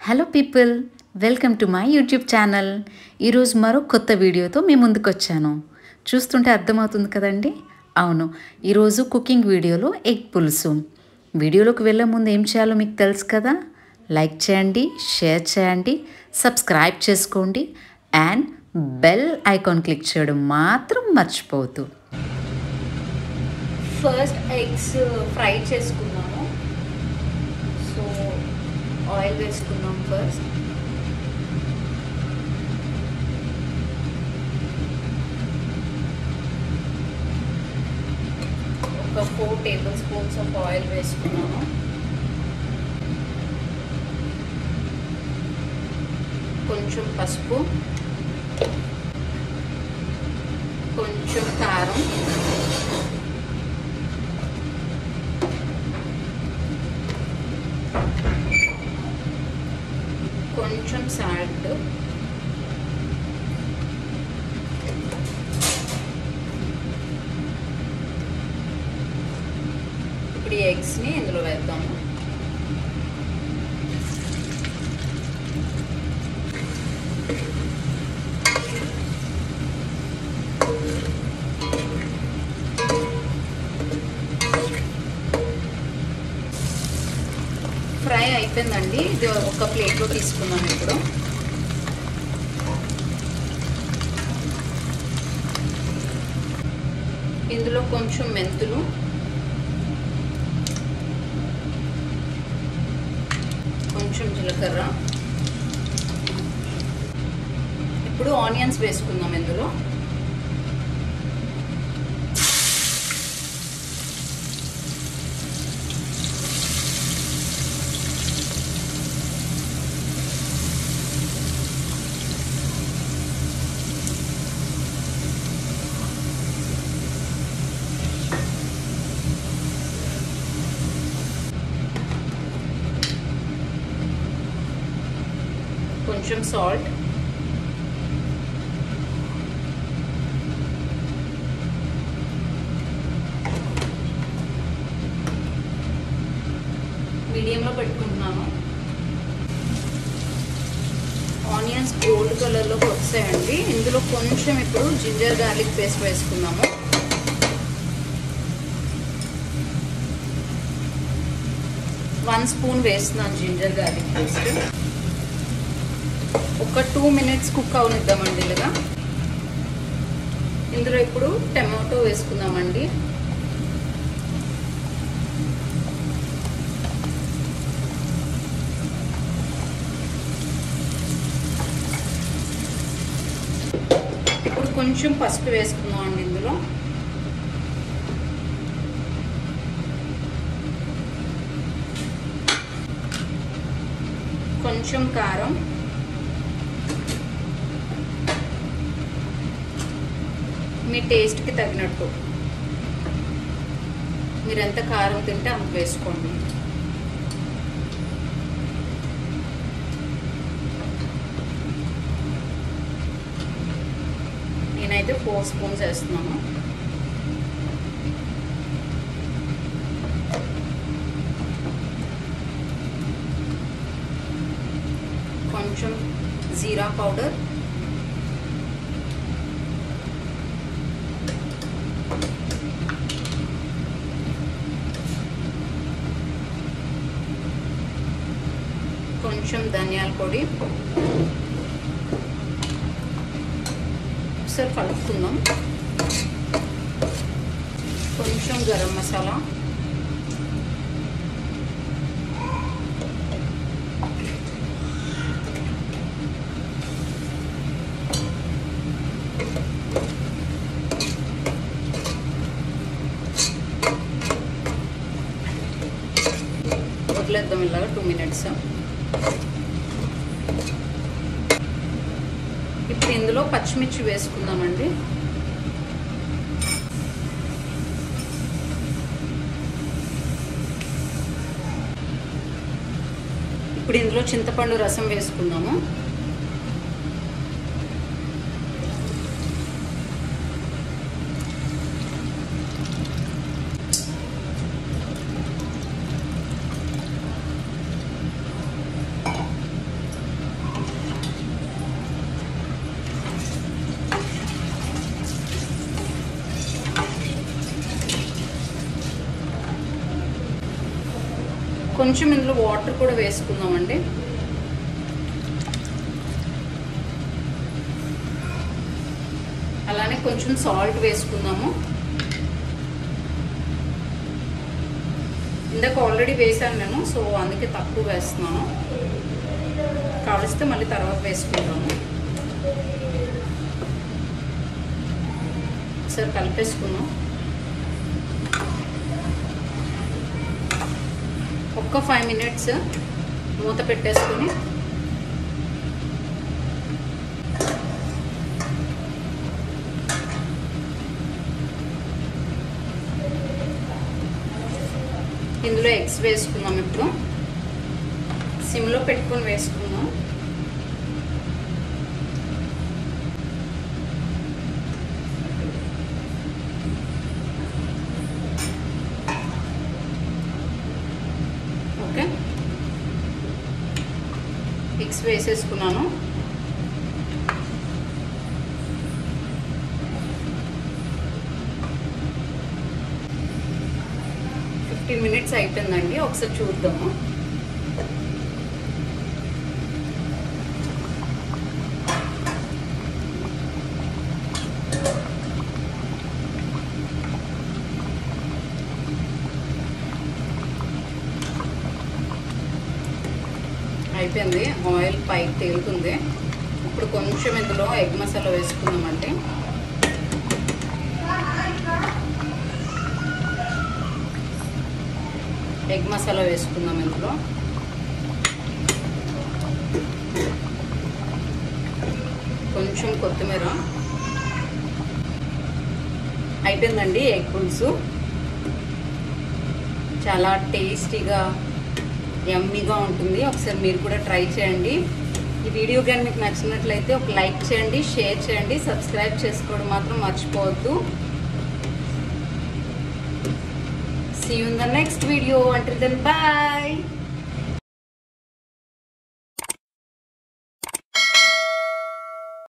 Hello people, welcome to my YouTube channel. ఈరోజు మరో కొత్త వీడియోతో మీ ముందుకు వచ్చాను. చూస్తుంటే అర్థమవుతుంది కదండి. అవును, ఈరోజు కుకింగ్ వీడియోలో ఎగ్ పులుసు. వీడియోలోకి వెళ్ళే ముందు ఏం చేయాలో మీకు తెలుసు కదా. లైక్ చేయండి, షేర్ చేయండి, సబ్స్క్రైబ్ చేసుకోండి అండ్ బెల్ ఐకాన్ క్లిక్ చేయడం మాత్రం మర్చిపోవద్దు. ఫస్ట్ ఎగ్స్ ఫ్రై చేసుకున్నాము. సో ఆయిల్ వేసుకున్నాం ఫస్ట్. ఒక 4 టేబుల్ స్పూన్స్ ఆఫ్ ఆయిల్ వేసుకున్నాము. కొంచెం పసుపు, కొంచెం కారం, కొంచెం సాల్ట్, ఇప్పుడు ఈ ఎగ్స్ని ఇందులో వేద్దాము. ఫ్రై అయిపోయిందండి. ఇది ఒక ప్లేట్లో తీసుకున్నాను. ఇప్పుడు ఇందులో కొంచెం మెంతులు, కొంచెం జీలకర్ర, ఇప్పుడు ఆనియన్స్ వేసుకుందాం ఇందులో. కొంచెం సాల్ట్, మీడియంలో పెట్టుకుంటున్నాను. ఆనియన్స్ గోల్డ్ కలర్లోకి వస్తాయండి. ఇందులో కొంచెం ఇప్పుడు జింజర్ గార్లిక్ పేస్ట్ వేసుకున్నాము. వన్ స్పూన్ వేస్తున్నాను జింజర్ గార్లిక్ పేస్ట్. ఒక 2 minutes కుక్ అవనిద్దామండి ఇలాగా. ఇందులో ఇప్పుడు టమాటో వేసుకుందామండి. ఇప్పుడు కొంచెం పసుపు వేసుకుందామండి ఇందులో. కొంచెం కారం, మీ టేస్ట్కి తగినట్టు మీరు ఎంత కారం తింటే అంత వేసుకోండి. నేనైతే 4 స్పూన్స్ వేస్తున్నాను. కొంచెం జీరా పౌడర్, కొంచెం ధనియాల పొడి, ఒకసారి కలుపుకుందాం. కొంచెం గరం మసాలా, వదిలేద్దాం ఇలాగా 2 minutes. ఇప్పుడు ఇందులో పచ్చిమిర్చి వేసుకుందామండి. ఇప్పుడు ఇందులో చింతపండు రసం వేసుకుందాము. కొంచెం ఇందులో వాటర్ కూడా వేసుకుందామండి. అలానే కొంచెం సాల్ట్ వేసుకుందాము. ఇందాక ఆల్రెడీ వేసాను నేను, సో అందుకే తక్కువ వేస్తున్నాను. కావలిస్తే మళ్ళీ తర్వాత వేసుకుంటాము. ఒకసారి కలిపేసుకుందాం. ఒక్క 5 minutes మూత పెట్టేసుకొని ఇందులో ఎగ్స్ వేసుకుందాం. ఇప్పుడు సిమ్లో పెట్టుకొని వేసుకుందాం. ఓకే, ఎగ్స్ వేసేసుకున్నాను. మినిట్స్ అయిపోయిందండి. ఒకసారి చూద్దాము. అయిపోయింది, ఆయిల్ పైకి తేలుతుంది. ఇప్పుడు కొంచెం ఇందులో ఎగ్ మసాలా వేసుకుందామండి. ఎగ్ మసాలా వేసుకుందాం ఇందులో. కొంచెం కొత్తిమీర. అయిపోయిందండి ఎగ్ పులుసు. చాలా టేస్టీగా యమ్మీగా ఉంటుంది. ఒకసారి మీరు కూడా ట్రై చేయండి. ఈ వీడియో కానీ మీకు నచ్చినట్లయితే ఒక లైక్ చేయండి, షేర్ చేయండి, సబ్స్క్రైబ్ చేసుకోవడం మాత్రం మర్చిపోవద్దు. See you in the next video. Until then, bye.